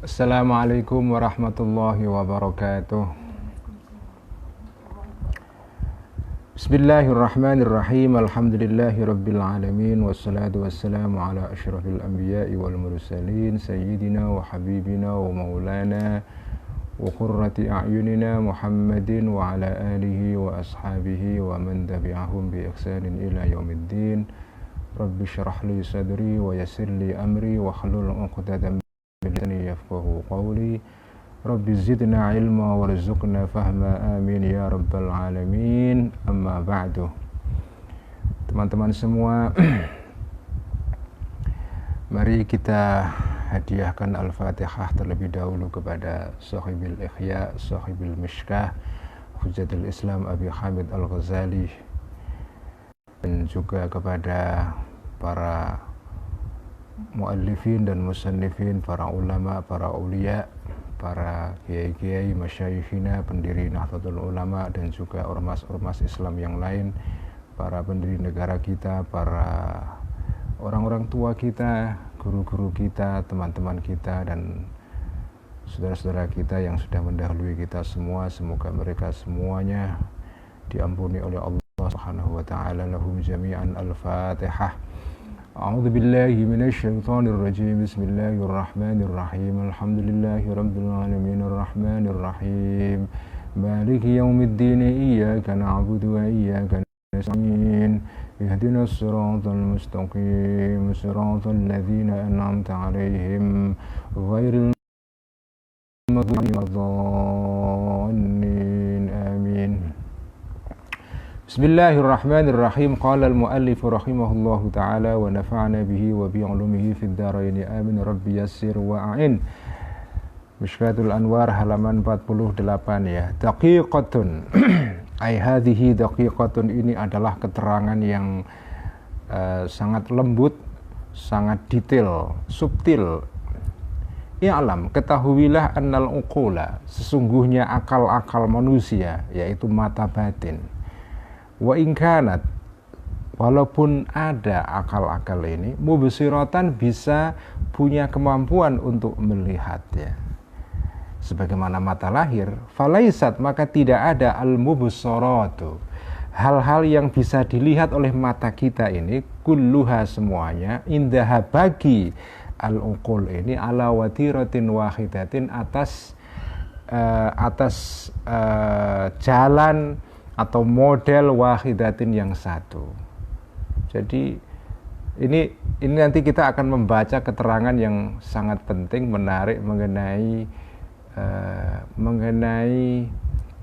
Assalamualaikum warahmatullahi wabarakatuh. Bismillahirrahmanirrahim. Alhamdulillahi rabbil alamin. Wassalatu wassalamu ala asyrafil anbiya'i wal mursalin sayyidina wa habibina wa maulana wa qurrati a'yunina Muhammadin wa ala alihi wa ashabihi wa man tabi'ahum bi ihsanin ila yaumiddin. Rabbi syrah li sadri wa yassir li amri wa hlul 'uqdatam lisani yafqahu qawli. Rabbi zidna ilma warzuqna fahma, amin ya rabbal alamin. Amma ba'du. Teman-teman semua, mari kita hadiahkan Al-Fatihah terlebih dahulu kepada Sahibil Ihya, Sahibil Mishkah, Hujjatul Islam Abi Hamid Al-Ghazali, dan juga kepada para muallifin dan musannifin, para ulama, para aulia, para kiai-kiai, masyayikhina, pendiri Nahdlatul Ulama, dan juga ormas-ormas Islam yang lain, para pendiri negara kita, para orang-orang tua kita, guru-guru kita, teman-teman kita, dan saudara-saudara kita yang sudah mendahului kita semua. Semoga mereka semuanya diampuni oleh Allah Subhanahu wa ta'ala. Lahum jami'an. Al-Fatihah. A'udzu billahi minasy syaithanir rajim. Bismillahirrahmanirrahim. Alhamdulillahi rabbil alamin arrahmanir rahim. Maliki yaumiddin. Iyyaka na'budu wa iyyaka nasta'in. Ihdinas siratal mustaqim. Siratal ladzina an'amta 'alaihim ghairil maghdubi 'alaihim. Amin. Bismillahirrahmanirrahim. Qala al-muallif rahimahullahu ta'ala wa nafa'ana bihi wa bi'ulumihi fid dharain. Amin. Rabbi yassir wa a'in. Mishkatul Anwar halaman 48 ya. Daqiqatun. Ai hadhihi daqiqatun, ini adalah keterangan yang sangat lembut, sangat detail, subtil. I'lam, ketahuilah annal uqula, sesungguhnya akal-akal manusia, yaitu mata batin. Wa ingkanat, walaupun ada akal-akal ini, mubsiratan, bisa punya kemampuan untuk melihat ya, sebagaimana mata lahir. Falaisat, maka tidak ada al-mubsaratu, hal-hal yang bisa dilihat oleh mata kita ini, kulluha, semuanya, indaha, bagi al-uqul ini, ala watiratin wahidatin, atas jalan atau model wahidatin yang satu. Jadi ini nanti kita akan membaca keterangan yang sangat penting, menarik mengenai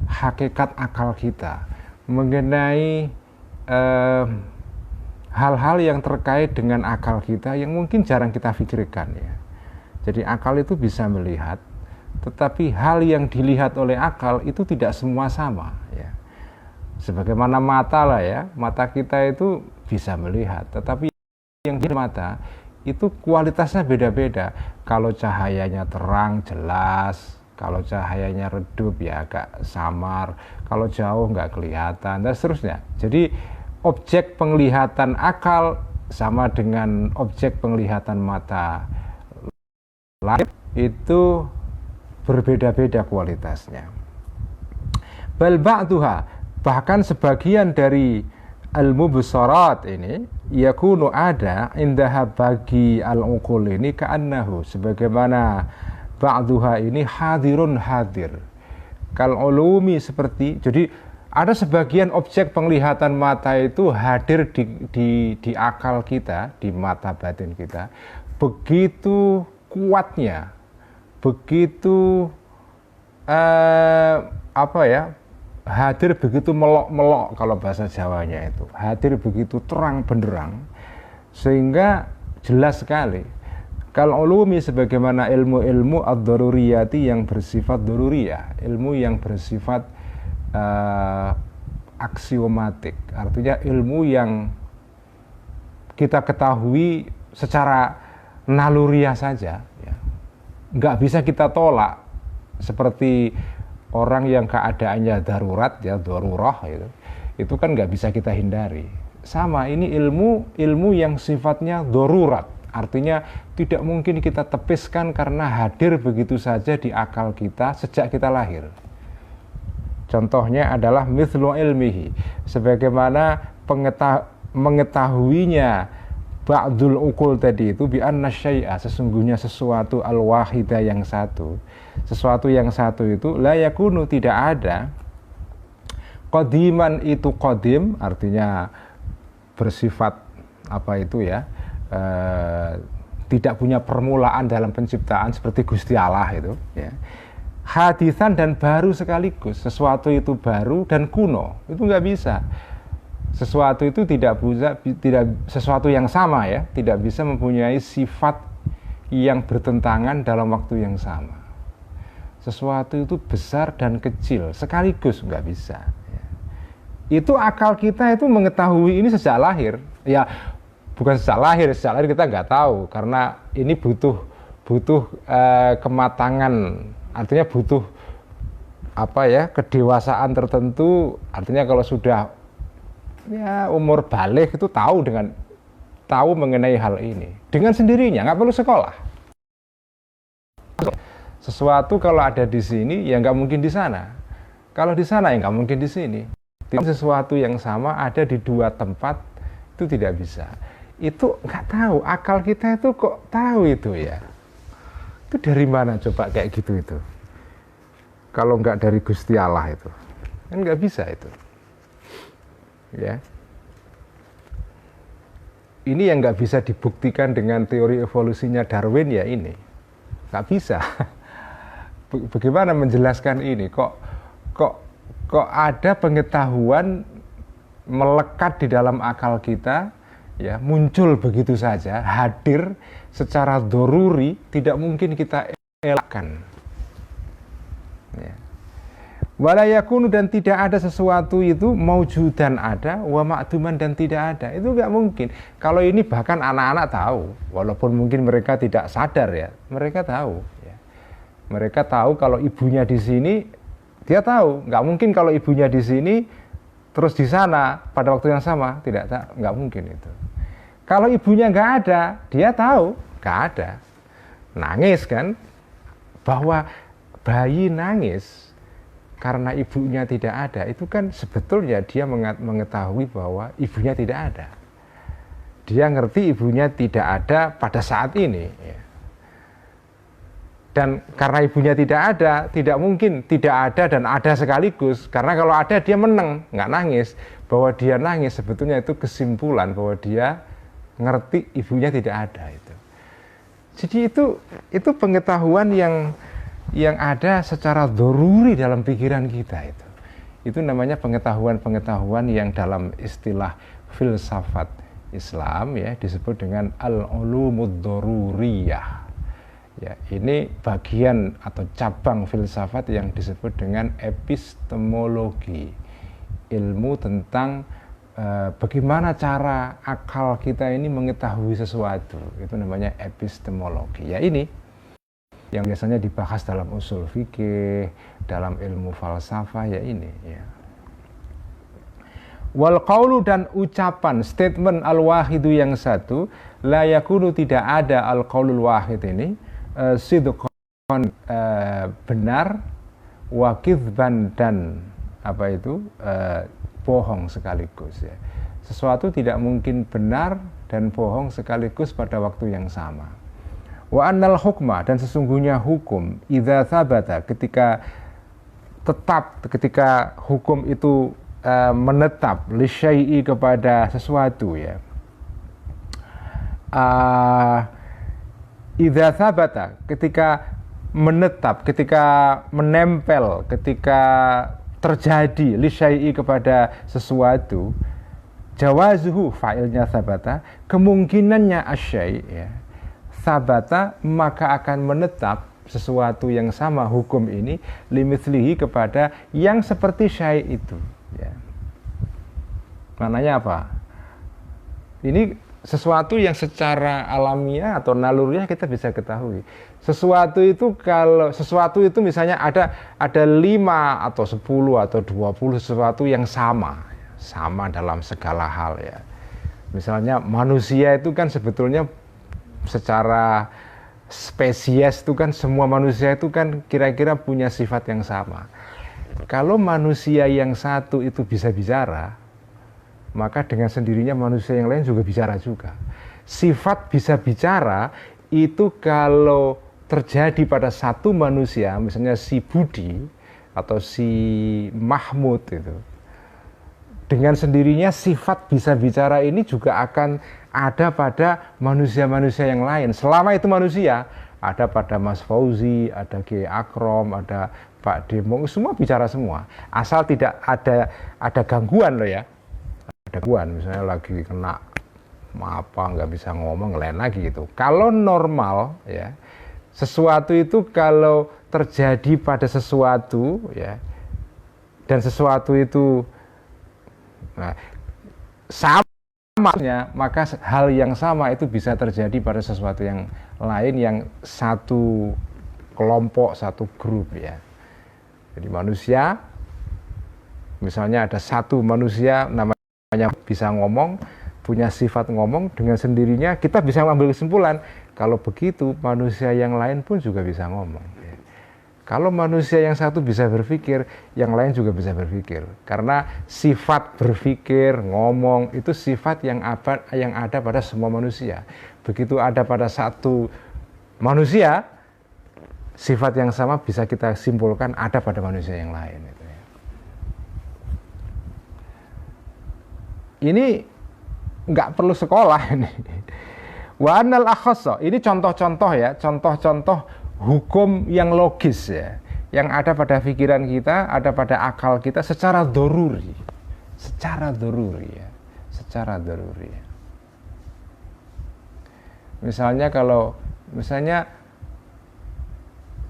hakikat akal kita, mengenai hal-hal yang terkait dengan akal kita yang mungkin jarang kita pikirkan ya. Jadi akal itu bisa melihat, tetapi hal yang dilihat oleh akal itu tidak semua sama ya. Sebagaimana mata lah ya, mata kita itu bisa melihat, tetapi yang di mata itu kualitasnya beda-beda. Kalau cahayanya terang, jelas. Kalau cahayanya redup ya agak samar. Kalau jauh nggak kelihatan, dan seterusnya. Jadi objek penglihatan akal sama dengan objek penglihatan mata lain itu berbeda-beda kualitasnya. Bal ba'duha, bahkan sebagian dari al-mubsarat ini yakunu ada indaha, bagi al-uqul ini, ka'annahu, sebagaimana ba'duha ini hadirun, hadir, kal ulumi, seperti, jadi ada sebagian objek penglihatan mata itu hadir di akal kita, di mata batin kita, begitu kuatnya, begitu hadir begitu melok-melok, kalau bahasa Jawanya itu hadir begitu terang benderang, sehingga jelas sekali. Kal ulumi, sebagaimana ilmu-ilmu ad-daruriyati, yang bersifat daruriyah, ilmu yang bersifat aksiomatik, artinya ilmu yang kita ketahui secara naluriah saja ya. Nggak bisa kita tolak, seperti orang yang keadaannya darurat ya, darurah itu kan nggak bisa kita hindari. Sama, ini ilmu yang sifatnya darurat, Artinya tidak mungkin kita tepiskan karena hadir begitu saja di akal kita sejak kita lahir. Contohnya adalah mithlu ilmihi, sebagaimana mengetahuinya ba'dul ukul tadi itu bi anna syai'a, sesungguhnya sesuatu al-wahidah yang satu. Sesuatu yang satu itu la yakunu, tidak ada. Qadiman itu qadim, artinya bersifat apa itu ya, tidak punya permulaan dalam penciptaan seperti Gusti Allah itu ya. Hadisan dan baru sekaligus, sesuatu itu baru dan kuno, itu nggak bisa. Sesuatu itu tidak sesuatu yang sama ya, tidak bisa mempunyai sifat yang bertentangan dalam waktu yang sama. Sesuatu itu besar dan kecil sekaligus, nggak bisa ya. Itu akal kita itu mengetahui ini sejak lahir ya, bukan sejak lahir kita nggak tahu, karena ini butuh kematangan, artinya butuh apa ya, kedewasaan tertentu. Artinya kalau sudah ya umur balik itu tahu mengenai hal ini dengan sendirinya, nggak perlu sekolah. Sesuatu kalau ada di sini ya nggak mungkin di sana, kalau di sana ya nggak mungkin di sini. Sesuatu yang sama ada di dua tempat itu tidak bisa. Itu nggak tahu, akal kita itu kok tahu itu ya. Itu dari mana coba kayak gitu itu? Kalau nggak dari Gusti Allah itu kan nggak bisa itu ya. Ini yang nggak bisa dibuktikan dengan teori evolusinya Darwin ya, ini nggak bisa. Bagaimana menjelaskan ini? Kok ada pengetahuan melekat di dalam akal kita ya, muncul begitu saja, hadir secara doruri, tidak mungkin kita elakkan ya. Wala yakunu, dan tidak ada sesuatu itu maujudan ada, wa ma'duman, dan tidak ada. Itu nggak mungkin. Kalau ini bahkan anak-anak tahu, walaupun mungkin mereka tidak sadar ya, mereka tahu ya. Mereka tahu kalau ibunya di sini, dia tahu. Nggak mungkin kalau ibunya di sini terus di sana pada waktu yang sama, nggak mungkin itu. Kalau ibunya nggak ada, dia tahu nggak ada. Nangis kan, bahwa bayi nangis karena ibunya tidak ada, itu kan sebetulnya dia mengetahui bahwa ibunya tidak ada. Dia ngerti ibunya tidak ada pada saat ini ya. Dan karena ibunya tidak ada, tidak mungkin tidak ada dan ada sekaligus. Karena kalau ada dia menang, nggak nangis. Bahwa dia nangis sebetulnya itu kesimpulan bahwa dia ngerti ibunya tidak ada itu. Jadi itu pengetahuan yang ada secara doruri dalam pikiran kita itu. Itu namanya pengetahuan yang dalam istilah filsafat Islam ya disebut dengan al-ulumud doruriyah. Ya, ini bagian atau cabang filsafat yang disebut dengan epistemologi, ilmu tentang bagaimana cara akal kita ini mengetahui sesuatu. Itu namanya epistemologi. Ya, ini yang biasanya dibahas dalam usul fikih, dalam ilmu falsafah ya ini ya. Wal qaulu, dan ucapan, statement al-wahidu yang satu, la yakunu, tidak ada al qaulul wahid ini sidqan, benar, wa kizban, dan apa itu bohong sekaligus ya. Sesuatu tidak mungkin benar dan bohong sekaligus pada waktu yang sama. Wa annal hukma, dan sesungguhnya hukum, idza tsabata, ketika hukum itu menetap, li syai'i, kepada sesuatu ya. Idza tsabata, ketika menetap, ketika menempel, ketika terjadi, li syai'i, kepada sesuatu, jawazuhu, fa'ilnya tsabata, kemungkinannya asyai' ya. Sabata, maka akan menetap sesuatu yang sama hukum ini, limithlihi, kepada yang seperti syai' itu ya. Maknanya apa? Ini sesuatu yang secara alamiah atau naluriah kita bisa ketahui. Sesuatu itu misalnya ada 5 atau 10 atau 20 sesuatu yang sama dalam segala hal ya. Misalnya manusia itu kan sebetulnya secara spesies itu kan semua manusia itu kan kira-kira punya sifat yang sama. Kalau manusia yang satu itu bisa bicara, maka dengan sendirinya manusia yang lain juga bicara juga. Sifat bisa bicara itu kalau terjadi pada satu manusia, misalnya si Budi atau si Mahmud itu, dengan sendirinya sifat bisa bicara ini juga akan ada pada manusia-manusia yang lain. Selama itu manusia, ada pada Mas Fauzi, ada Kiai Akrom, ada Pak Demong, semua bicara semua. Asal tidak ada gangguan loh ya. Ada gangguan, misalnya lagi kena apa, nggak bisa ngomong, lain lagi gitu. Kalau normal ya, sesuatu itu kalau terjadi pada sesuatu ya, dan sesuatu itu samanya, maka hal yang sama itu bisa terjadi pada sesuatu yang lain yang satu kelompok, satu grup ya. Jadi manusia, misalnya ada satu manusia namanya bisa ngomong, punya sifat ngomong, dengan sendirinya kita bisa mengambil kesimpulan kalau begitu manusia yang lain pun juga bisa ngomong. Kalau manusia yang satu bisa berpikir, yang lain juga bisa berpikir. Karena sifat berpikir, ngomong, itu sifat yang ada pada semua manusia. Begitu ada pada satu manusia, sifat yang sama bisa kita simpulkan ada pada manusia yang lain. Ini nggak perlu sekolah ini. Wa anal akhassa, ini contoh-contoh ya, contoh-contoh hukum yang logis ya, yang ada pada pikiran kita, ada pada akal kita secara doruri ya, secara doruri ya. Misalnya kalau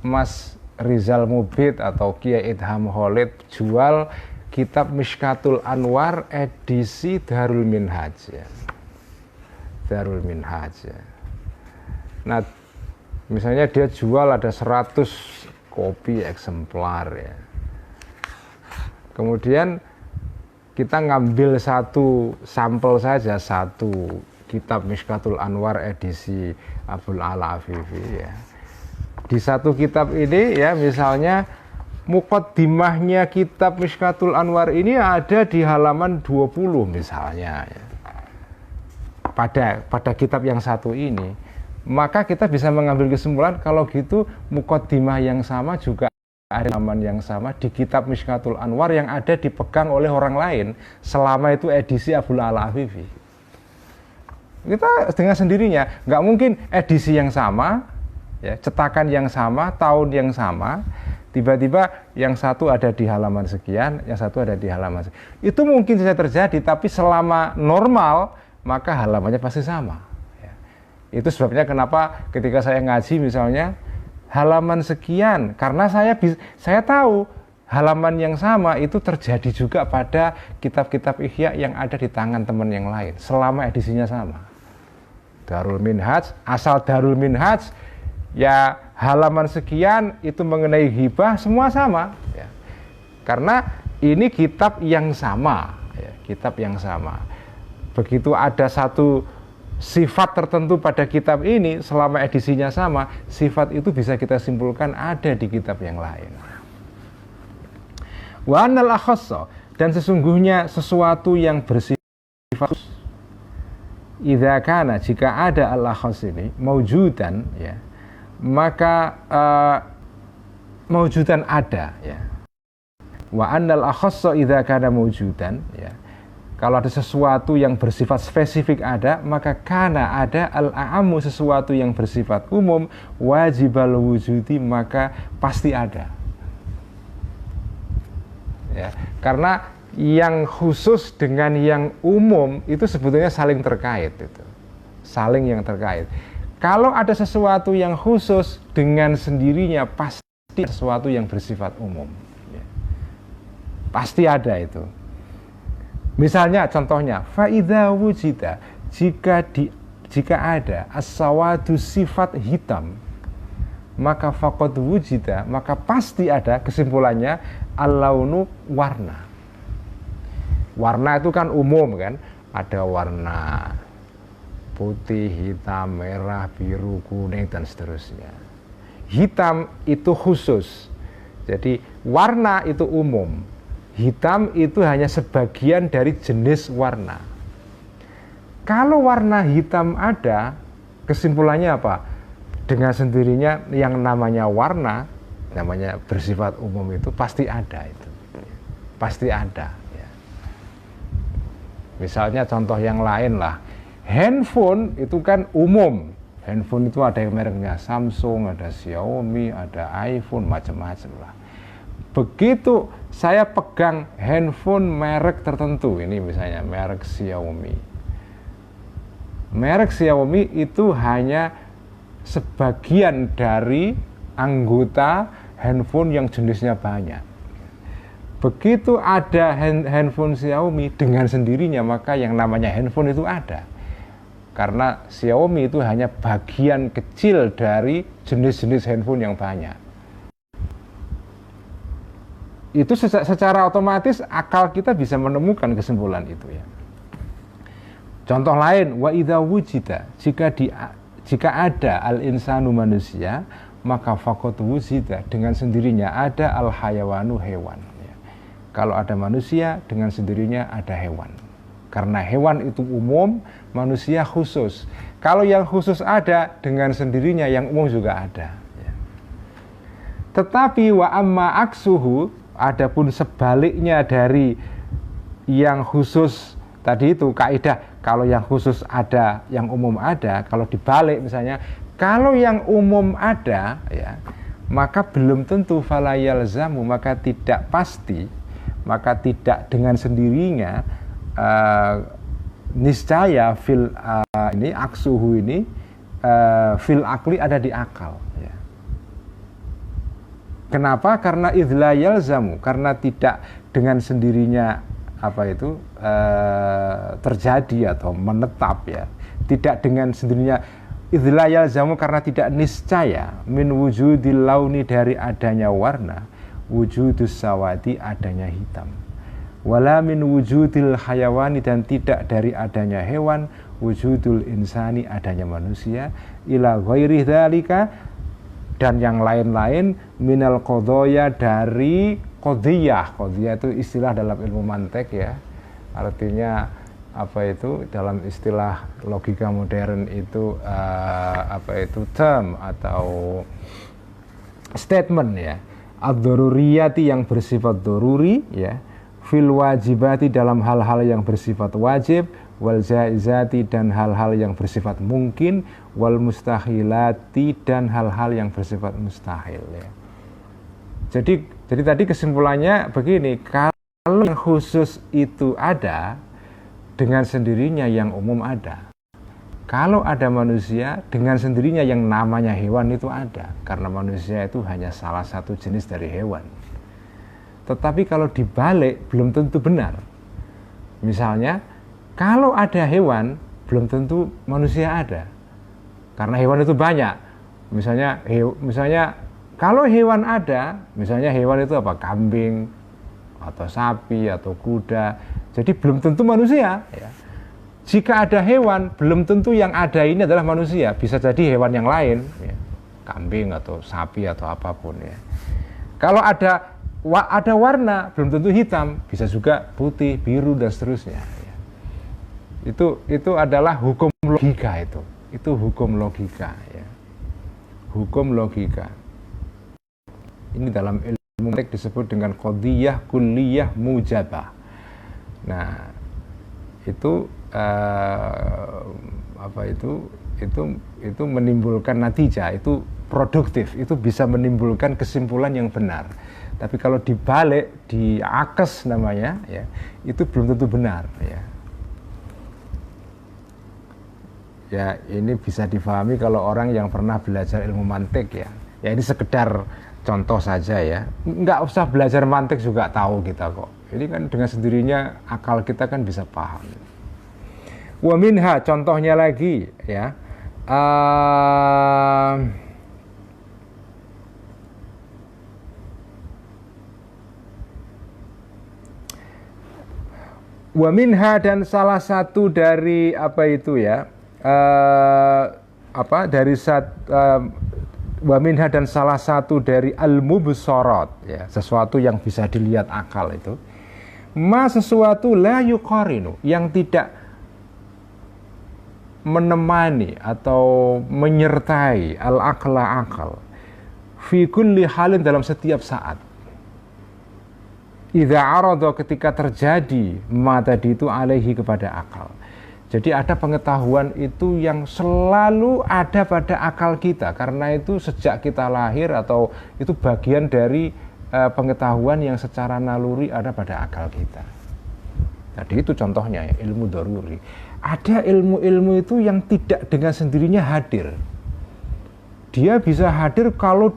Mas Rizal Mubid atau Kiai Idham Khalid jual kitab Mishkatul Anwar edisi Darul Minhaj ya. Darul Minhaj ya. Nah, misalnya dia jual ada 100 kopi eksemplar ya. Kemudian kita ngambil satu sampel saja, satu kitab Mishkatul Anwar edisi Abdul Ala Afifi ya. Di satu kitab ini ya, misalnya muqaddimahnya kitab Mishkatul Anwar ini ada di halaman 20 misalnya ya. Pada kitab yang satu ini, maka kita bisa mengambil kesimpulan kalau gitu muqaddimah yang sama juga ada halaman yang sama di kitab Mishkatul Anwar yang ada dipegang oleh orang lain selama itu edisi Abdul Ala Afifi. Kita dengan sendirinya, nggak mungkin edisi yang sama, ya, cetakan yang sama, tahun yang sama, tiba-tiba yang satu ada di halaman sekian, yang satu ada di halaman sekian. Itu mungkin saja terjadi, tapi selama normal, maka halamannya pasti sama. Ya. Itu sebabnya kenapa ketika saya ngaji misalnya, halaman sekian, karena saya tahu halaman yang sama itu terjadi juga pada kitab-kitab Ihya yang ada di tangan teman yang lain, selama edisinya sama. Darul Minhaj, asal Darul Minhaj, ya halaman sekian itu mengenai ghibah semua sama ya. Karena ini kitab yang sama ya, kitab yang sama. Begitu ada satu sifat tertentu pada kitab ini selama edisinya sama, sifat itu bisa kita simpulkan ada di kitab yang lain. Wa anal akhassa, dan sesungguhnya sesuatu yang bersifat idza kana, jika ada al-akhas ini maujudan ya, maka maujudan ada ya. Wa annal akhassa idza kana maujudan ya. Kalau ada sesuatu yang bersifat spesifik ada, maka kana ada al-a'ammu, sesuatu yang bersifat umum, wajibal wujudi, maka pasti ada. Ya, karena yang khusus dengan yang umum itu sebetulnya saling terkait itu. Saling yang terkait. Kalau ada sesuatu yang khusus dengan sendirinya pasti sesuatu yang bersifat umum. Ya. Pasti ada itu. Misalnya contohnya, faidha wujida, jika ada as-sawadu sifat hitam, maka faqad wujida, maka pasti ada, kesimpulannya al-launu warna. Warna itu kan umum kan, ada warna putih, hitam, merah, biru, kuning, dan seterusnya. Hitam itu khusus. Jadi warna itu umum. Hitam itu hanya sebagian dari jenis warna. Kalau warna hitam ada, kesimpulannya apa? Dengan sendirinya yang namanya warna, namanya bersifat umum itu pasti ada itu. Pasti ada. Ya. Misalnya contoh yang lain lah. Handphone itu kan umum. Handphone itu ada yang mereknya Samsung, ada Xiaomi, ada iPhone, macam-macam lah. Begitu saya pegang handphone merek tertentu, ini misalnya merek Xiaomi. Merek Xiaomi itu hanya sebagian dari anggota handphone yang jenisnya banyak. Begitu ada handphone Xiaomi dengan sendirinya, maka yang namanya handphone itu ada. Karena Xiaomi itu hanya bagian kecil dari jenis-jenis handphone yang banyak. Itu secara otomatis akal kita bisa menemukan kesimpulan itu ya. Contoh lain, wa idza wujida, jika ada al-insanu manusia, maka faqad wujida, dengan sendirinya ada al-hayawanu, hewan ya. Kalau ada manusia, dengan sendirinya ada hewan. Karena hewan itu umum, manusia khusus. Kalau yang khusus ada, dengan sendirinya yang umum juga ada. Ya. Tetapi wa amma aksuhu, adapun sebaliknya dari yang khusus tadi itu kaidah, kalau yang khusus ada, yang umum ada. Kalau dibalik misalnya, kalau yang umum ada, ya, maka belum tentu fala yalzamu, maka tidak pasti, maka tidak dengan sendirinya. Niscaya fil ini aksuhu ini fil akli ada di akal ya. Kenapa? Karena idla yalzamu, karena tidak dengan sendirinya terjadi atau menetap ya, tidak dengan sendirinya. Idla yalzamu karena tidak niscaya min wujudil launi, dari adanya warna, wujudus sawadi, adanya hitam. Wala min wujudil hayawani, dan tidak dari adanya hewan, wujudul insani, adanya manusia, ila ghairi dzalika, dan yang lain-lain, minal qadaya, dari qadiyah. Qadiyah itu istilah dalam ilmu mantek ya. Artinya dalam istilah logika modern itu term atau statement ya. Ad-daruriyati, yang bersifat daruri ya. Fil wajibati, dalam hal-hal yang bersifat wajib, wal jaizati, dan hal-hal yang bersifat mungkin, wal mustahilati, dan hal-hal yang bersifat mustahil ya. Jadi tadi kesimpulannya begini, kalau yang khusus itu ada, dengan sendirinya yang umum ada. Kalau ada manusia, dengan sendirinya yang namanya hewan itu ada, karena manusia itu hanya salah satu jenis dari hewan. Tetapi kalau dibalik belum tentu benar. Misalnya, kalau ada hewan, belum tentu manusia ada. Karena hewan itu banyak. Misalnya kalau hewan ada, misalnya hewan itu apa? Kambing, atau sapi, atau kuda. Jadi belum tentu manusia. Ya. Jika ada hewan, belum tentu yang ada ini adalah manusia. Bisa jadi hewan yang lain. Ya. Kambing, atau sapi, atau apapun. Ya. Kalau ada warna, belum tentu hitam, bisa juga putih, biru, dan seterusnya ya. Itu adalah hukum logika itu hukum logika ya. Hukum logika ini dalam ilmu mantik disebut dengan qadiyah kulliyah mujabah. Nah itu itu menimbulkan natijah, itu produktif, itu bisa menimbulkan kesimpulan yang benar. Tapi kalau dibalik, diakes namanya, ya, itu belum tentu benar. Ya. Ya, ini bisa difahami kalau orang yang pernah belajar ilmu mantik ya. Ya ini sekedar contoh saja ya. Nggak usah belajar mantik juga tahu kita kok. Ini kan dengan sendirinya akal kita kan bisa paham. Wa minha, contohnya lagi ya. Wa minha, dan salah satu dari dari wa minha, dan salah satu dari al-mubsarat, ya, sesuatu yang bisa dilihat akal itu, sesuatu la yuqarinu, yang tidak menemani atau menyertai al-aqla, akal, fi kulli halin, dalam setiap saat. Idza arada, ketika terjadi ma tadi itu alaihi, kepada akal. Jadi ada pengetahuan itu yang selalu ada pada akal kita, karena itu sejak kita lahir, atau itu bagian dari pengetahuan yang secara naluri ada pada akal kita. Tadi itu contohnya ya, ilmu daruri. Ada ilmu-ilmu itu yang tidak dengan sendirinya hadir. Dia bisa hadir kalau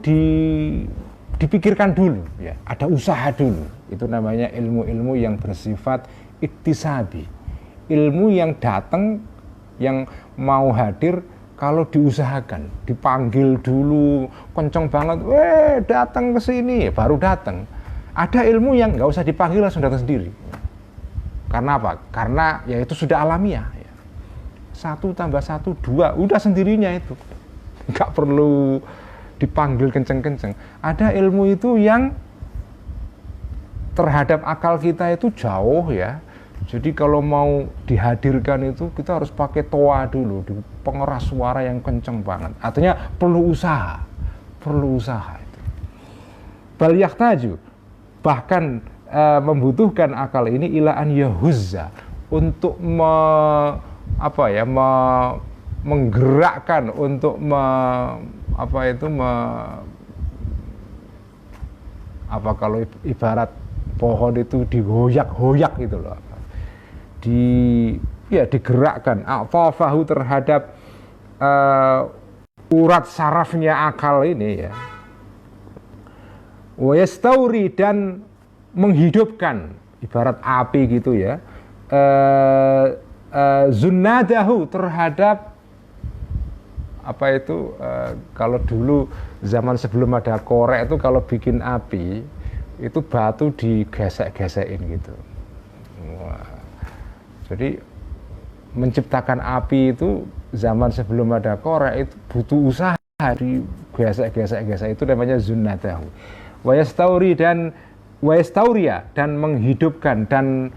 dipikirkan dulu, ya, ada usaha dulu. Itu namanya ilmu-ilmu yang bersifat iktisabi. Ilmu yang datang, yang mau hadir kalau diusahakan, dipanggil dulu, kenceng banget, datang ke sini, baru datang. Ada ilmu yang nggak usah dipanggil, langsung datang sendiri. Karena apa? Karena ya itu sudah alamiah. 1 tambah 1, 2, udah sendirinya itu. Nggak perlu dipanggil kenceng-kenceng. Ada ilmu itu yang terhadap akal kita itu jauh, ya. Jadi kalau mau dihadirkan itu kita harus pakai toa dulu, di pengeras suara yang kenceng banget. Artinya perlu usaha itu. Bal yahtaju, bahkan membutuhkan akal ini ila an yahuzza, untuk menggerakkan, untuk kalau ibarat pohon itu digoyak-goyak gitu loh, digerakkan a'tafahu, terhadap urat sarafnya akal ini, ya. Wa yastauri, dan menghidupkan, ibarat api gitu, ya, zunnadahu, terhadap kalau dulu zaman sebelum ada korek itu, kalau bikin api itu batu digesek-gesekin gitu. Wah. Jadi menciptakan api itu zaman sebelum ada korek itu butuh usaha, digesek-gesek, itu namanya zunnadahu. Wa yastauria, dan menghidupkan dan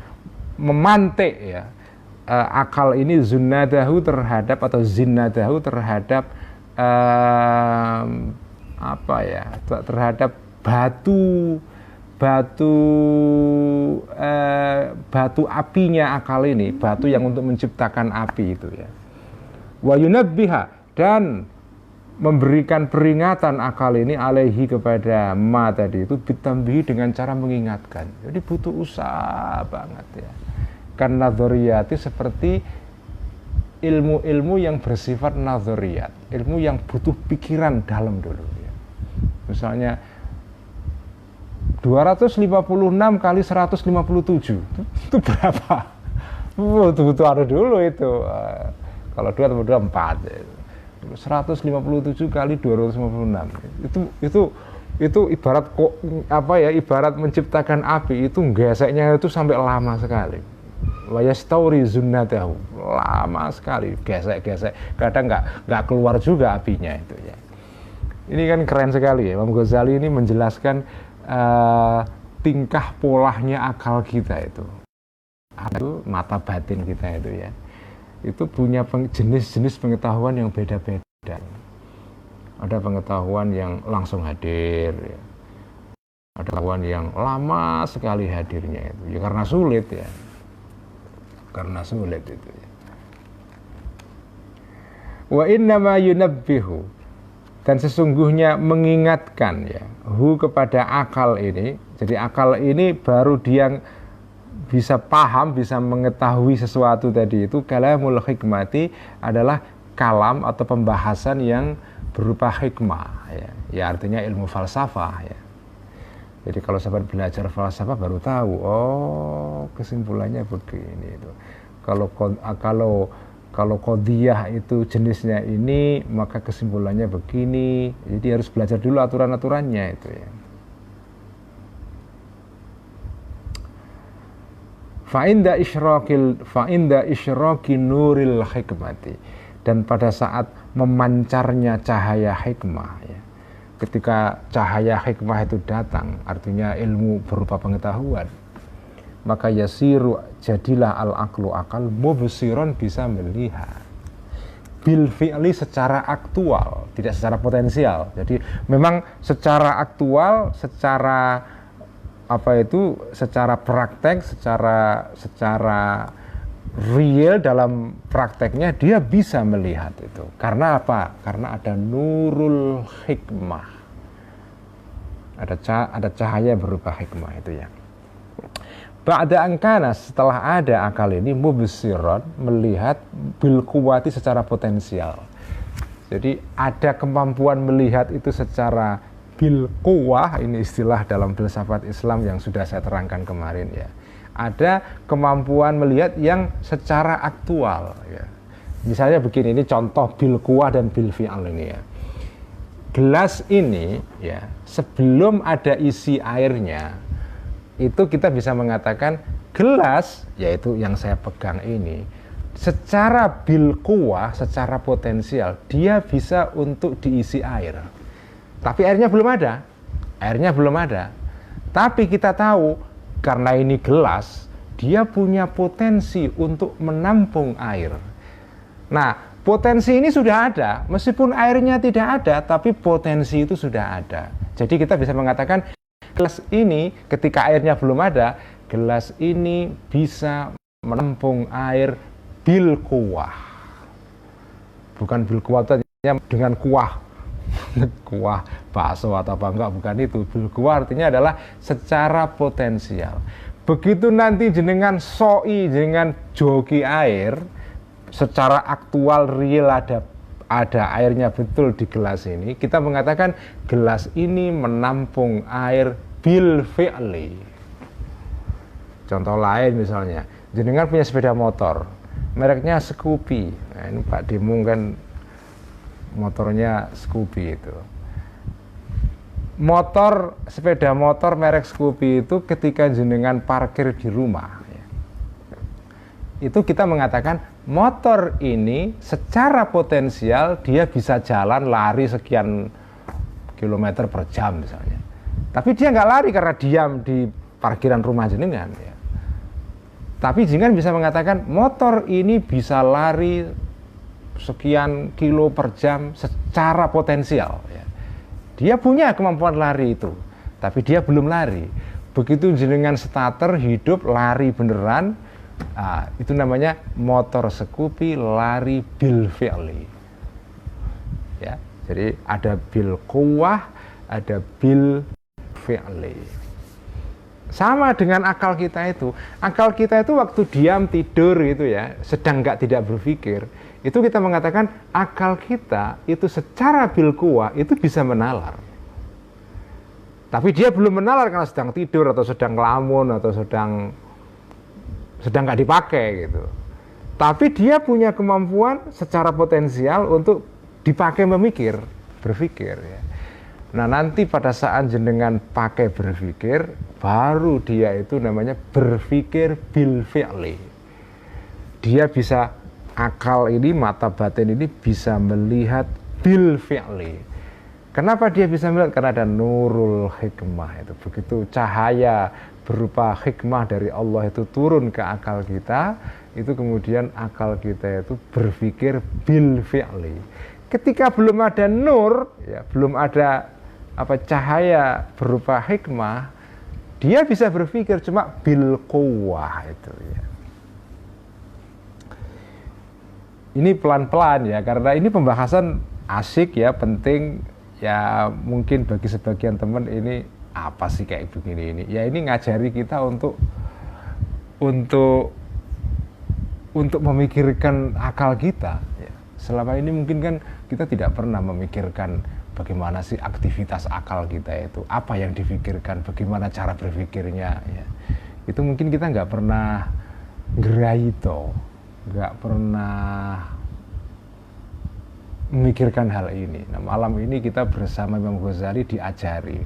memantik, ya, akal ini zunnadahu, terhadap atau zinnadahu, terhadap terhadap batu apinya akal ini, batu yang untuk menciptakan api itu, ya. Wa yunabbiha, dan memberikan peringatan akal ini alaihi, kepada ma tadi itu, bitambihi, dengan cara mengingatkan. Jadi butuh usaha banget, ya. Kan nadhoriyati, seperti ilmu-ilmu yang bersifat nadhoriyat, ilmu yang butuh pikiran dalam dulu, ya. Misalnya 256 kali 157 itu berapa? Butuh ada dulu itu. Kalau 2 tambah 2 4. 157 kali 256. Itu ibarat ibarat menciptakan api, itu geseknya itu sampai lama sekali. Wa yastauri zunnatahu, lama sekali gesek-gesek, kadang nggak keluar juga apinya itu, ya. Ini kan keren sekali, ya. Imam Ghazali ini menjelaskan tingkah polahnya akal kita itu mata batin kita itu, ya. Itu punya jenis-jenis pengetahuan yang beda-beda. Ada pengetahuan yang langsung hadir, ya. Ada pengetahuan yang lama sekali hadirnya itu, ya, karena sulit, ya. Karena sulit itu, ya. Wa innama yunabbihu, dan sesungguhnya mengingatkan, ya, hu, kepada akal ini. Jadi akal ini baru dia bisa paham, bisa mengetahui sesuatu tadi itu. Kalamul hikmati adalah kalam atau pembahasan yang berupa hikmah, ya. Ya, artinya ilmu falsafah, ya. Jadi kalau sahabat belajar falsafah baru tahu, oh, kesimpulannya begini itu. Kalau qadiyah itu jenisnya ini, maka kesimpulannya begini. Jadi harus belajar dulu aturan-aturannya itu, ya. Fa'inda isyraki nuril hikmati, Dan pada saat memancarnya cahaya hikmah, ya, ketika cahaya hikmah itu datang, artinya ilmu berupa pengetahuan, maka yasiru, jadilah al-aqlu akal, mubsiron, bisa melihat, bil fi'li, secara aktual, tidak secara potensial. Jadi memang secara aktual, secara secara praktek, secara real dalam prakteknya dia bisa melihat itu. Karena apa? Karena ada nurul hikmah, ada cahaya berupa hikmah itu ya. Ba'da angkana, setelah ada akal ini, mubsiron, melihat bil kuwati, secara potensial. Jadi ada kemampuan melihat itu secara bil kuwah, ini istilah dalam filsafat Islam yang sudah saya terangkan kemarin ya. Ada kemampuan melihat yang secara aktual ya. Misalnya begini, ini contoh bil kuwah dan bil fi'al ini ya. Gelas ini ya, sebelum ada isi airnya, itu kita bisa mengatakan gelas, yaitu yang saya pegang ini, secara bil kuwah, secara potensial dia bisa untuk diisi air. Tapi airnya belum ada. Tapi kita tahu karena ini gelas, dia punya potensi untuk menampung air. Nah, potensi ini sudah ada, meskipun airnya tidak ada, tapi potensi itu sudah ada. Jadi kita bisa mengatakan gelas ini ketika airnya belum ada, gelas ini bisa menampung air bil kuwah. Bukan bil kuwah dengan kuah bakso atau apa, enggak, bukan itu. Bil kuwah artinya adalah secara potensial. Begitu nanti jenengan soi, jenengan joki air, secara aktual real ada airnya betul di gelas ini, kita mengatakan gelas ini menampung air bil fi'li. Contoh lain misalnya, jenengan punya sepeda motor, mereknya Scoopy. Nah, ini Pak Dimung kan motornya Scoopy itu. Sepeda motor merek Scoopy itu ketika jenengan parkir di rumah, itu kita mengatakan motor ini secara potensial dia bisa jalan lari sekian kilometer per jam misalnya. Tapi dia nggak lari karena diam di parkiran rumah jenengan ya. Tapi jenengan bisa mengatakan motor ini bisa lari sekian kilo per jam secara potensial ya. Dia punya kemampuan lari itu, tapi dia belum lari. Begitu jenengan starter hidup lari beneran, itu namanya motor Scoopy lari bil fi'li ya. Jadi ada bil kuwah, ada bil fi'li. Sama dengan akal kita itu. Akal kita itu waktu diam tidur itu ya, sedang tidak berpikir, itu kita mengatakan akal kita itu secara bil kuwah itu bisa menalar. Tapi dia belum menalar karena sedang tidur atau sedang ngelamun atau sedang nggak dipakai gitu. Tapi dia punya kemampuan secara potensial untuk dipakai berpikir ya. Nah, nanti pada saat jenengan pakai berpikir, baru dia itu namanya berpikir bil fi'li. Dia bisa, akal ini, mata batin ini bisa melihat bil fi'li. Kenapa dia bisa melihat? Karena ada nurul hikmah itu. Begitu cahaya berupa hikmah dari Allah itu turun ke akal kita, itu kemudian akal kita itu berpikir bil fi'li. Ketika belum ada nur, ya, belum ada cahaya berupa hikmah, dia bisa berpikir cuma bil quwwah itu ya. Ini pelan-pelan ya, karena ini pembahasan asik ya, penting ya, mungkin bagi sebagian teman ini apa sih kayak begini ini. Ya, ini ngajari kita untuk memikirkan akal kita ya. Selama ini mungkin kan kita tidak pernah memikirkan bagaimana sih aktivitas akal kita itu, apa yang difikirkan, bagaimana cara berpikirnya ya. Itu mungkin kita nggak pernah ngeraito, nggak pernah memikirkan hal ini. Nah, malam ini kita bersama Imam Ghazali diajari.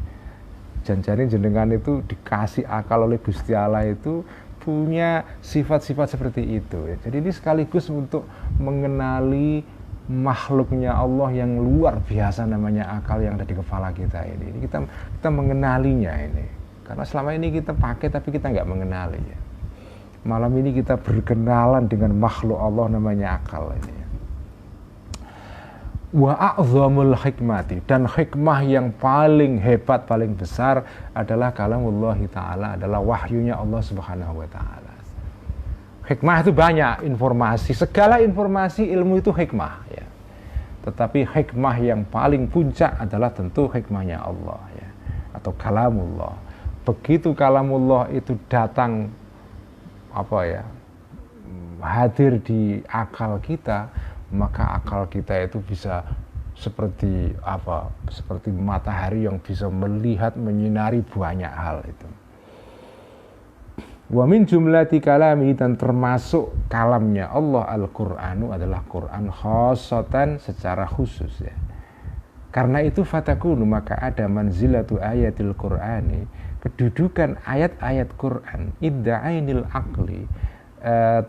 Janjani jenengan itu dikasih akal oleh Gusti Allah itu punya sifat-sifat seperti itu ya. Jadi ini sekaligus untuk mengenali makhluknya Allah yang luar biasa namanya akal yang ada di kepala kita ini. Kita mengenalinya ini. Karena selama ini kita pakai tapi kita nggak mengenali ya. Malam ini kita berkenalan dengan makhluk Allah namanya akal ini. Wa a'zamul hikmati, dan hikmah yang paling hebat, paling besar adalah kalamullah ta'ala, adalah wahyunya Allah subhanahu wa ta'ala. Hikmah itu banyak, informasi, segala informasi ilmu itu hikmah ya. Tetapi hikmah yang paling puncak adalah tentu hikmahnya Allah ya, atau kalamullah. Begitu kalamullah itu datang hadir di akal kita, maka akal kita itu bisa seperti matahari yang bisa melihat, menyinari banyak hal itu. Wa min jumlati kalami, dan termasuk kalamnya Allah Al-Qur'anu adalah Quran khosotan secara khusus ya. Karena itu fatakunu, maka ada manzilatu ayatil Qur'ani, kedudukan ayat-ayat Quran idda'ainil aqli,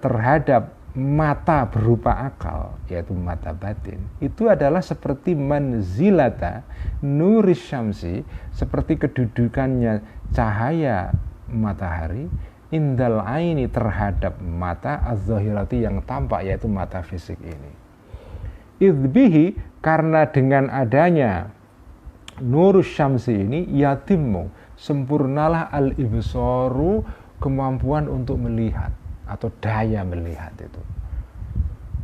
terhadap mata berupa akal, yaitu mata batin, itu adalah seperti manzilata nuris syamsi, seperti kedudukannya cahaya matahari indal aini, terhadap mata az-zahirati yang tampak, yaitu mata fisik ini. Idbihi, karena dengan adanya nurus syamsi ini yatimmu, sempurnalah al-ibsaru, kemampuan untuk melihat atau daya melihat itu.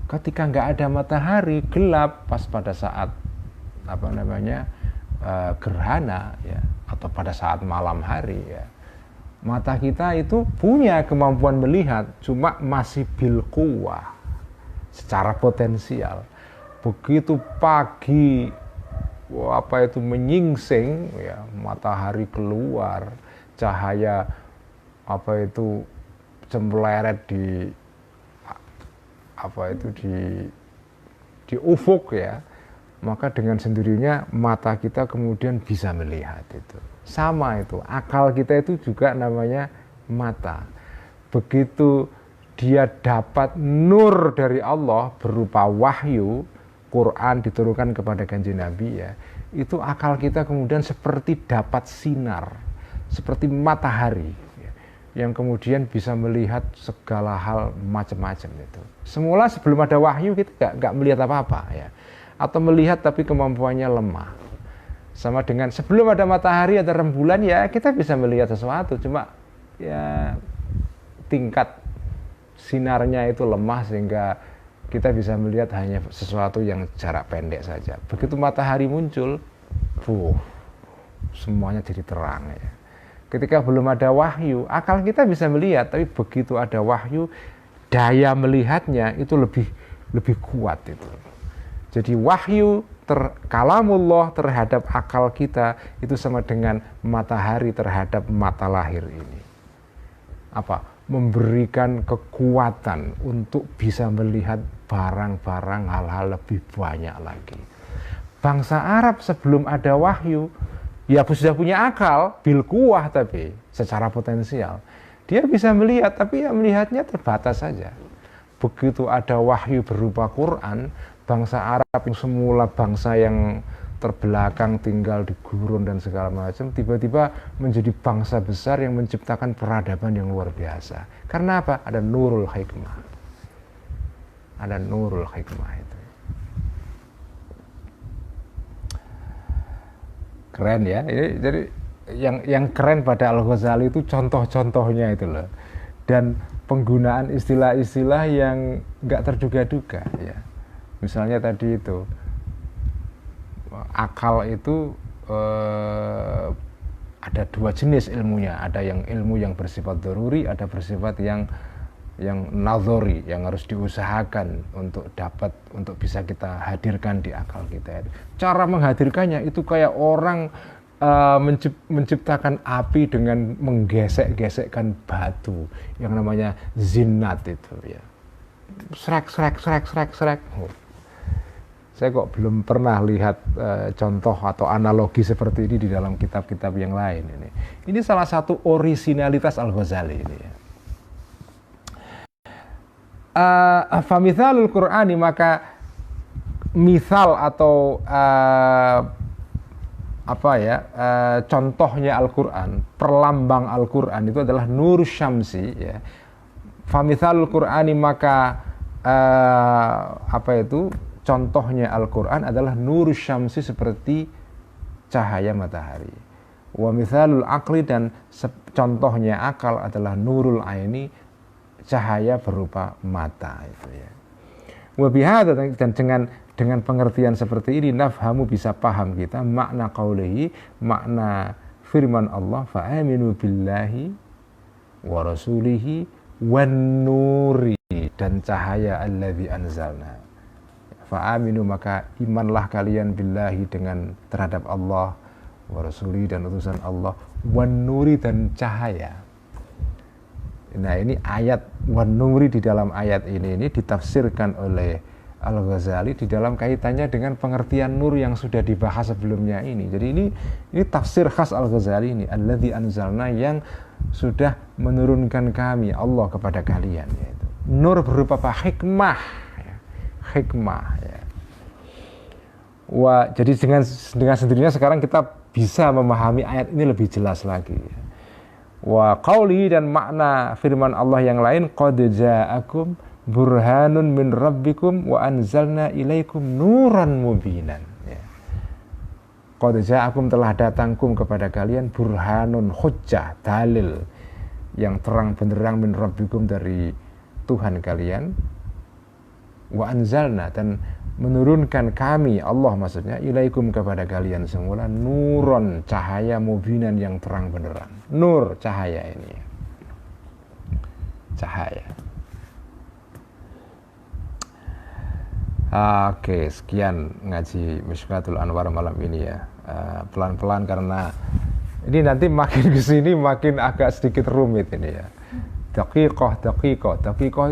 Ketika nggak ada matahari, gelap pas pada saat gerhana ya, atau pada saat malam hari ya, mata kita itu punya kemampuan melihat, cuma masih bil quwwah, secara potensial. Begitu pagi menyingsing ya, matahari keluar, cahaya cempleret di ufuk ya, maka dengan sendirinya mata kita kemudian bisa melihat itu. Sama itu, akal kita itu juga namanya mata. Begitu dia dapat nur dari Allah berupa wahyu, Quran diturunkan kepada kanjeng Nabi ya, itu akal kita kemudian seperti dapat sinar, seperti matahari ya, yang kemudian bisa melihat segala hal macam-macam itu. Semula sebelum ada wahyu kita nggak melihat apa-apa ya, atau melihat tapi kemampuannya lemah. Sama dengan sebelum ada matahari, ada rembulan ya, kita bisa melihat sesuatu, cuma ya tingkat sinarnya itu lemah sehingga kita bisa melihat hanya sesuatu yang jarak pendek saja. Begitu matahari muncul, semuanya jadi terang ya. Ketika belum ada wahyu, akal kita bisa melihat, tapi begitu ada wahyu, daya melihatnya itu lebih kuat itu. Jadi wahyu kalamullah terhadap akal kita itu sama dengan matahari terhadap mata lahir ini. Memberikan kekuatan untuk bisa melihat barang-barang, hal-hal lebih banyak lagi. Bangsa Arab sebelum ada wahyu, ya sudah punya akal, bil quwwah, tapi secara potensial dia bisa melihat, tapi ya melihatnya terbatas saja. Begitu ada wahyu berupa Quran, bangsa Arab yang semula bangsa yang terbelakang, tinggal di gurun dan segala macam, tiba-tiba menjadi bangsa besar yang menciptakan peradaban yang luar biasa. Karena apa? Ada nurul hikmah. Ada nurul hikmah itu. Keren ya. Jadi yang keren pada Al-Ghazali itu contoh-contohnya itu loh. Dan penggunaan istilah-istilah yang nggak terduga-duga ya. Misalnya tadi itu, akal itu ada dua jenis ilmunya, ada yang ilmu yang bersifat daruri, ada bersifat yang nazori, yang harus diusahakan untuk bisa kita hadirkan di akal kita. Cara menghadirkannya itu kayak orang menciptakan api dengan menggesek-gesekkan batu yang namanya zinat itu ya. Srek. Saya kok belum pernah lihat contoh atau analogi seperti ini di dalam kitab-kitab yang lain ini. Ini salah satu orisinalitas Al-Ghazali ini. Famithalul Qur'ani, maka misal atau contohnya Al-Quran, perlambang Al-Quran itu adalah nur syamsi, ya. Famithalul Qur'ani, maka contohnya Al-Quran adalah nur syamsi, seperti cahaya matahari. Wa mithalul aqli, dan contohnya akal adalah nurul aini, cahaya berupa mata, itu ya. Wa bihadza, dan dengan pengertian seperti ini, nafhamu, bisa paham kita makna qaulihi, makna firman Allah, fa'aminu billahi wa rasulihi wan nuri, dan cahaya alladzi anzalna. Fa'aminu, maka imanlah kalian billahi, dengan terhadap Allah, wa rasulihi, dan utusan Allah, wan nuri, dan cahaya. Nah, ini ayat wan nuri, di dalam ayat ini ditafsirkan oleh Al-Ghazali di dalam kaitannya dengan pengertian nur yang sudah dibahas sebelumnya ini. Jadi ini tafsir khas Al-Ghazali ini, alladzi anzalna, yang sudah menurunkan kami, Allah, kepada kalian, yaitu nur berupa apa? Hikmah, ya. Hikmah, ya. Wah, jadi dengan sendirinya sekarang kita bisa memahami ayat ini lebih jelas lagi, ya. Wa qauli, dan makna firman Allah yang lain, qad ja'akum burhanun min rabbikum wa anzalna ilaikum nuran mubinan, ya. Qad ja'akum, telah datangkum kepada kalian, burhanun, hujjah, dalil yang terang benderang, min rabbikum, dari Tuhan kalian, wa anzalna, dan menurunkan kami, Allah maksudnya, ilaikum, kepada kalian semula, nuron, cahaya, mubinan, yang terang benderang. Nur, cahaya ini, ya. Cahaya. Oke, sekian ngaji Mishkatul Anwar malam ini, ya. Pelan-pelan, karena ini nanti makin kesini makin agak sedikit rumit ini, ya. Daqiqah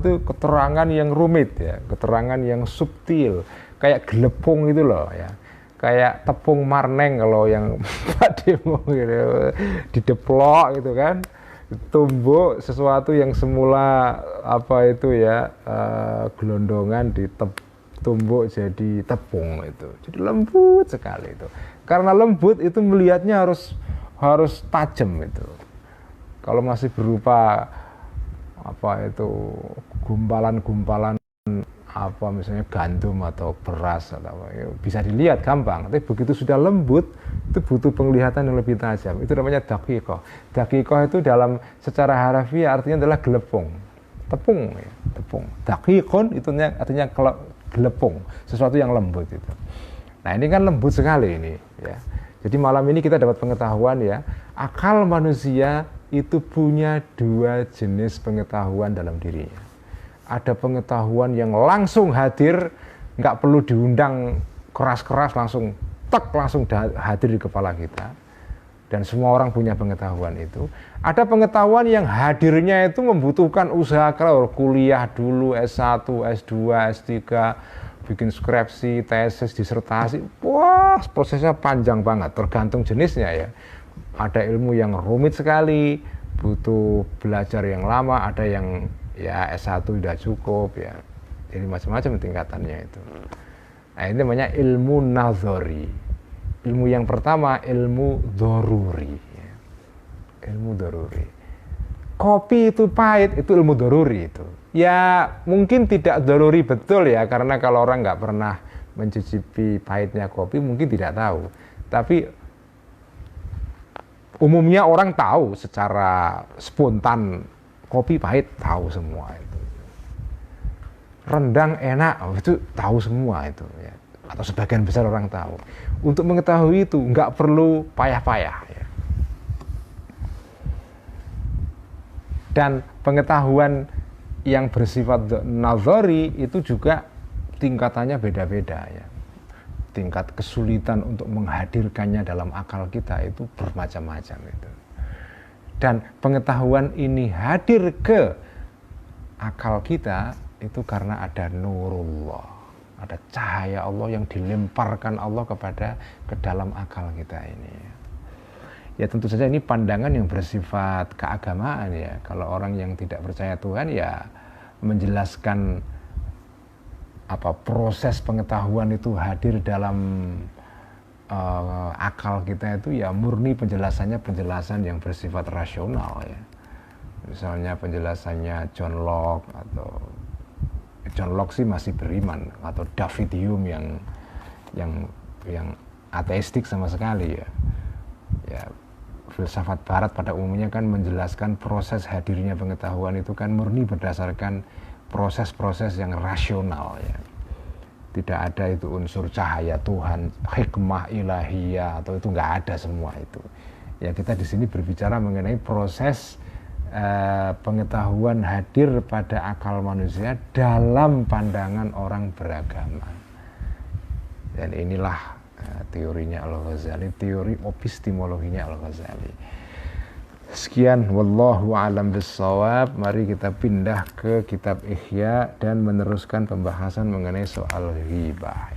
itu keterangan yang rumit, ya, keterangan yang subtil, kayak gelepung itu loh, ya, kayak tepung marneng kalau yang Pak Demo gitu, dideplok gitu kan, tumbuk sesuatu yang semula gelondongan, ditumbuk jadi tepung, itu jadi lembut sekali itu. Karena lembut itu melihatnya harus tajam itu. Kalau masih berupa gumpalan-gumpalan misalnya gandum atau beras atau bisa dilihat gampang, tapi begitu sudah lembut itu butuh penglihatan yang lebih tajam. Itu namanya daqiqah. Daqiqah itu dalam secara harafiah artinya adalah gelepung, tepung, ya, tepung. Daqiqun itu artinya gelepung, sesuatu yang lembut itu. Nah, ini kan lembut sekali ini, ya. Jadi malam ini kita dapat pengetahuan, ya, akal manusia itu punya dua jenis pengetahuan dalam dirinya. Ada pengetahuan yang langsung hadir, nggak perlu diundang keras-keras, langsung hadir di kepala kita. Dan semua orang punya pengetahuan itu. Ada pengetahuan yang hadirnya itu membutuhkan usaha keras, kuliah dulu, S1, S2, S3, bikin skripsi, tesis, disertasi. Wah, prosesnya panjang banget, tergantung jenisnya, ya. Ada ilmu yang rumit sekali, butuh belajar yang lama, ada yang ya S1 sudah cukup, ya. Jadi macam-macam tingkatannya itu. Nah, ini namanya ilmu nazari. Ilmu yang pertama ilmu doruri, ya. Ilmu doruri. Kopi itu pahit, itu ilmu doruri itu. Ya mungkin tidak doruri betul, ya, karena kalau orang nggak pernah mencicipi pahitnya kopi mungkin tidak tahu. Tapi umumnya orang tahu secara spontan, kopi pahit, tahu semua itu. Rendang enak, itu tahu semua itu, ya. Atau sebagian besar orang tahu. Untuk mengetahui itu nggak perlu payah-payah, ya. Dan pengetahuan yang bersifat nazari itu juga tingkatannya beda-beda, ya. Tingkat kesulitan untuk menghadirkannya dalam akal kita itu bermacam-macam itu. Dan pengetahuan ini hadir ke akal kita itu karena ada nurullah, ada cahaya Allah yang dilemparkan Allah ke dalam akal kita ini. Ya tentu saja ini pandangan yang bersifat keagamaan, ya. Kalau orang yang tidak percaya Tuhan, ya menjelaskan proses pengetahuan itu hadir dalam akal kita itu ya murni penjelasan yang bersifat rasional ya. Misalnya penjelasannya John Locke, atau John Locke sih masih beriman, atau David Hume yang ateistik sama sekali ya. Ya, filsafat barat pada umumnya kan menjelaskan proses hadirnya pengetahuan itu kan murni berdasarkan proses-proses yang rasional ya. Tidak ada itu unsur cahaya Tuhan, hikmah ilahiyah, atau itu nggak ada semua itu. Ya, kita di sini berbicara mengenai proses pengetahuan hadir pada akal manusia dalam pandangan orang beragama. Dan inilah teorinya Al-Ghazali, teori epistemologinya Al-Ghazali. Sekian, wallahu a'lam bissawab. Mari kita pindah ke kitab Ihya dan meneruskan pembahasan mengenai soal ghibah.